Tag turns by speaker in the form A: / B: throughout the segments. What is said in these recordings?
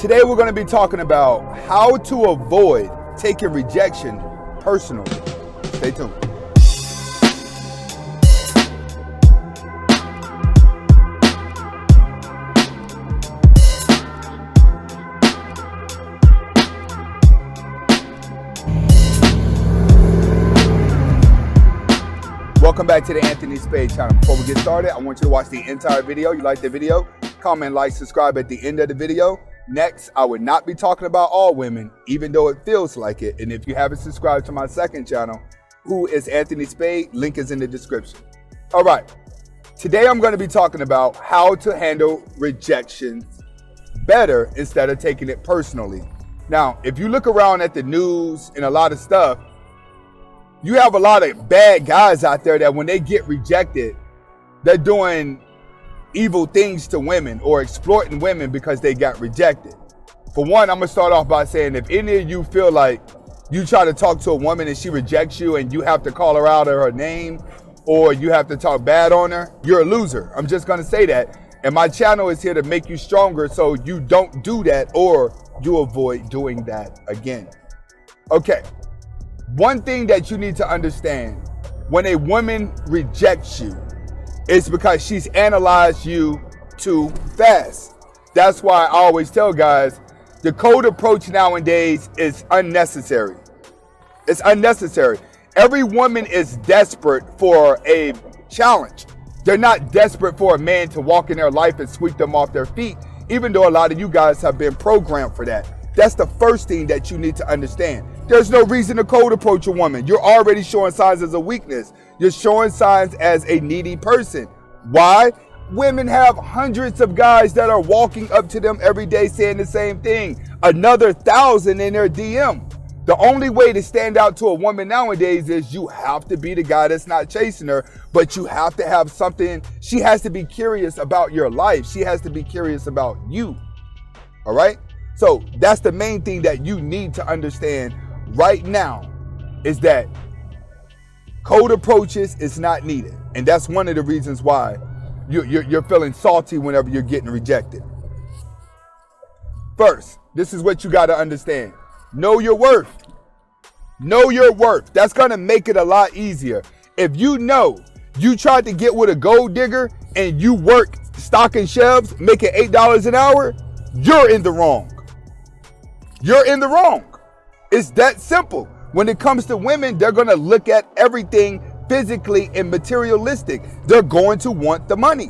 A: Today we're going to be talking about how to avoid taking rejection personally. Stay tuned. Welcome back to the Anthony Spade channel. Before we get started, I want you to watch the entire video. You like the video? Comment, like, subscribe at the end of the video. Next, I would not be talking about all women, even though it feels like it. And if you haven't subscribed to my second channel, who is Anthony Spade, link is in the description. All right, today I'm going to be talking about how to handle rejection better instead of taking it personally. Now, if you look around at the news and a lot of stuff, you have a lot of bad guys out there that when they get rejected, they're doing evil things to women or exploiting women because they got rejected. For one, I'm gonna start off by saying, if any of you feel like you try to talk to a woman and she rejects you and you have to call her out of her name or you have to talk bad on her, you're a loser. I'm just gonna say that. And my channel is here to make you stronger so you don't do that or you avoid doing that again. Okay. One thing that you need to understand, when a woman rejects you, it's because she's analyzed you too fast. That's why I always tell guys, the cold approach nowadays is unnecessary. It's unnecessary. Every woman is desperate for a challenge. They're not desperate for a man to walk in their life and sweep them off their feet, even though a lot of you guys have been programmed for that. That's the first thing that you need to understand. There's no reason to cold approach a woman. You're already showing signs as a weakness. You're showing signs as a needy person. Why? Women have hundreds of guys that are walking up to them every day saying the same thing. Another 1,000 in their DM. The only way to stand out to a woman nowadays is you have to be the guy that's not chasing her, but you have to have something. She has to be curious about your life. She has to be curious about you. All right? So that's the main thing that you need to understand right now, is that cold approaches is not needed. And that's one of the reasons why you're feeling salty whenever you're getting rejected. First, this is what you got to understand. Know your worth. Know your worth. That's going to make it a lot easier. If you know you tried to get with a gold digger and you work stocking shelves, making $8 an hour, you're in the wrong. You're in the wrong. It's that simple. When it comes to women, they're going to look at everything physically and materialistic. They're going to want the money.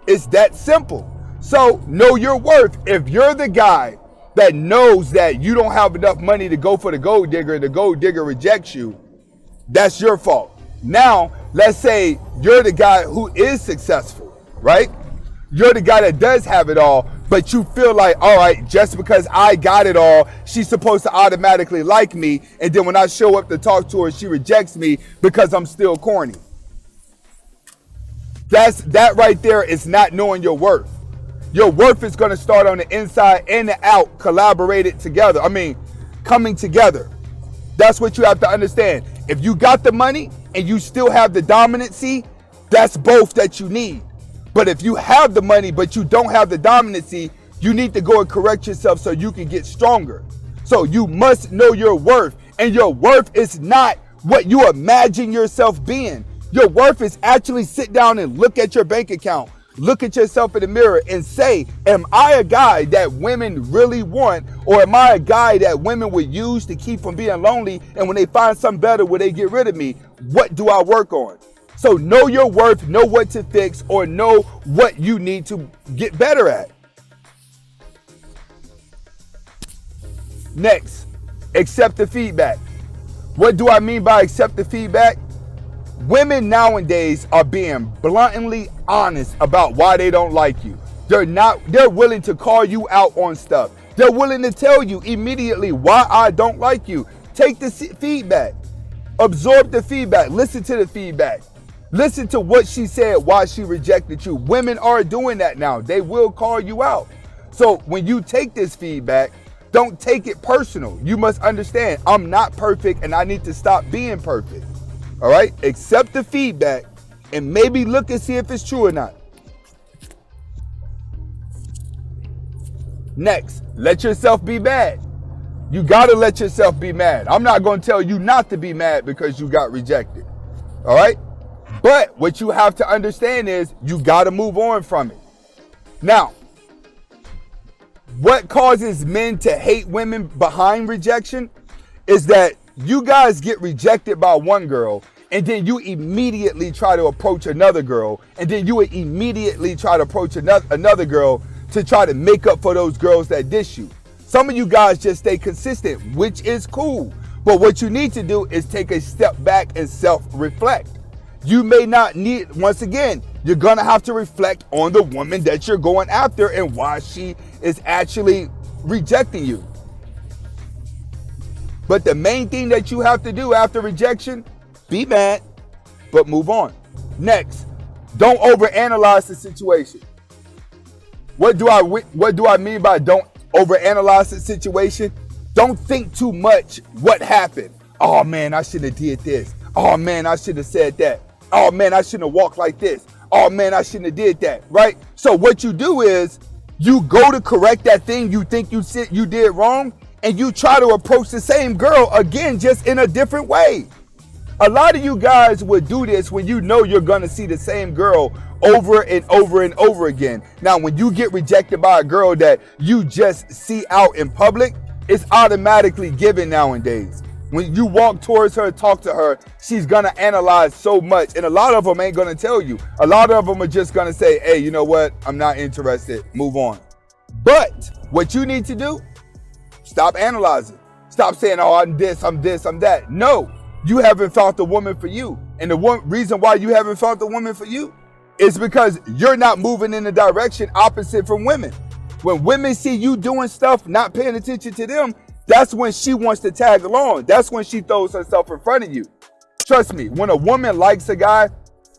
A: It's that simple. So know your worth. If you're the guy that knows that you don't have enough money to go for the gold digger and the gold digger rejects you, that's your fault. Now, let's say you're the guy who is successful, right? You're the guy that does have it all, but you feel like, all right, just because I got it all, she's supposed to automatically like me. And then when I show up to talk to her, she rejects me because I'm still corny. That right there is not knowing your worth. Your worth is going to start on the inside and the out, collaborated together. Coming together. That's what you have to understand. If you got the money and you still have the dominancy, that's both that you need. But if you have the money, but you don't have the dominancy, you need to go and correct yourself so you can get stronger. So you must know your worth. And your worth is not what you imagine yourself being. Your worth is actually sit down and look at your bank account. Look at yourself in the mirror and say, am I a guy that women really want? Or am I a guy that women would use to keep from being lonely? And when they find something better, will they get rid of me? What do I work on? So know your worth, know what to fix, or know what you need to get better at. Next, accept the feedback. What do I mean by accept the feedback? Women nowadays are being bluntly honest about why they don't like you. They're willing to call you out on stuff. They're willing to tell you immediately why I don't like you. Take the feedback. Absorb the feedback. Listen to the feedback. Listen to what she said, why she rejected you. Women are doing that now. They will call you out. So when you take this feedback, don't take it personal. You must understand, I'm not perfect and I need to stop being perfect. All right? Accept the feedback and maybe look and see if it's true or not. Next, let yourself be mad. You gotta let yourself be mad. I'm not gonna tell you not to be mad because you got rejected. All right? But what you have to understand is you gotta move on from it. Now, what causes men to hate women behind rejection is that you guys get rejected by one girl, and then you immediately try to approach another girl, and then you would immediately try to approach another girl to try to make up for those girls that diss you. Some of you guys just stay consistent, which is cool. But what you need to do is take a step back and self-reflect. You may not need, once again, you're going to have to reflect on the woman that you're going after and why she is actually rejecting you. But the main thing that you have to do after rejection, be mad, but move on. Next, don't overanalyze the situation. What do I mean by don't overanalyze the situation? Don't think too much what happened. Oh man, I should have did this. Oh man, I should have said that. Oh man, I shouldn't have walked like this. Oh man, I shouldn't have did that, right? So what you do is you go to correct that thing you think you did wrong, and you try to approach the same girl again, just in a different way. A lot of you guys would do this when you know you're gonna see the same girl over and over and over again. Now, when you get rejected by a girl that you just see out in public, it's automatically given nowadays. When you walk towards her, talk to her, she's gonna analyze so much. And a lot of them ain't gonna tell you. A lot of them are just gonna say, hey, you know what? I'm not interested. Move on. But what you need to do, stop analyzing. Stop saying, oh, I'm this, I'm that. No, you haven't found the woman for you. And the one reason why you haven't found the woman for you is because you're not moving in the direction opposite from women. When women see you doing stuff, not paying attention to them, that's when she wants to tag along. That's when she throws herself in front of you. Trust me, when a woman likes a guy,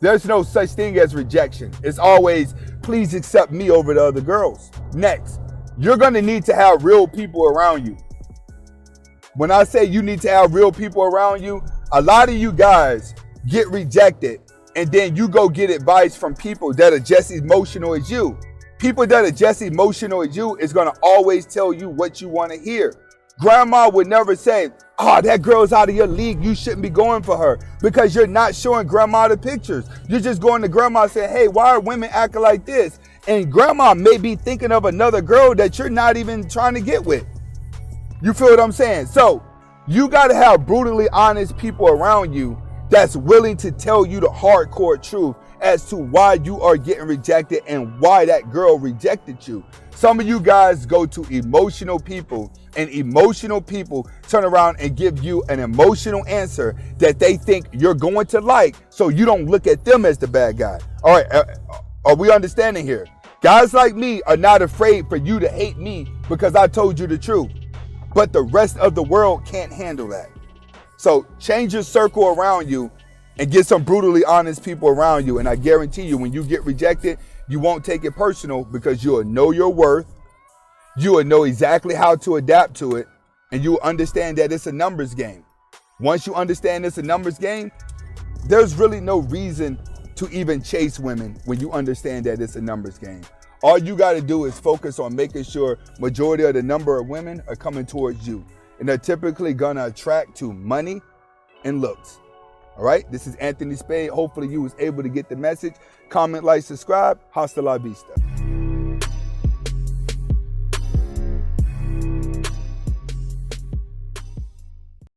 A: there's no such thing as rejection. It's always, please accept me over the other girls. Next, you're gonna need to have real people around you. When I say you need to have real people around you, a lot of you guys get rejected and then you go get advice from people that are just as emotional as you. People that are just as emotional as you is gonna always tell you what you wanna hear. Grandma would never say, oh, that girl's out of your league, you shouldn't be going for her, because you're not showing grandma the pictures. You're just going to grandma and saying, hey, why are women acting like this? And grandma may be thinking of another girl that you're not even trying to get with. You feel what I'm saying? So you got to have brutally honest people around you that's willing to tell you the hardcore truth as to why you are getting rejected and why that girl rejected you. Some of you guys go to emotional people, and emotional people turn around and give you an emotional answer that they think you're going to like, so you don't look at them as the bad guy. All right, are we understanding here? Guys like me are not afraid for you to hate me because I told you the truth, but the rest of the world can't handle that. So change your circle around you and get some brutally honest people around you, and I guarantee you when you get rejected, you won't take it personal because you'll know your worth, you will know exactly how to adapt to it, and you will understand that it's a numbers game. Once you understand it's a numbers game, there's really no reason to even chase women when you understand that it's a numbers game. All you got to do is focus on making sure majority of the number of women are coming towards you, and they're typically going to attract to money and looks. All right, this is Anthony Spade. Hopefully you was able to get the message. Comment, like, subscribe. Hasta la vista.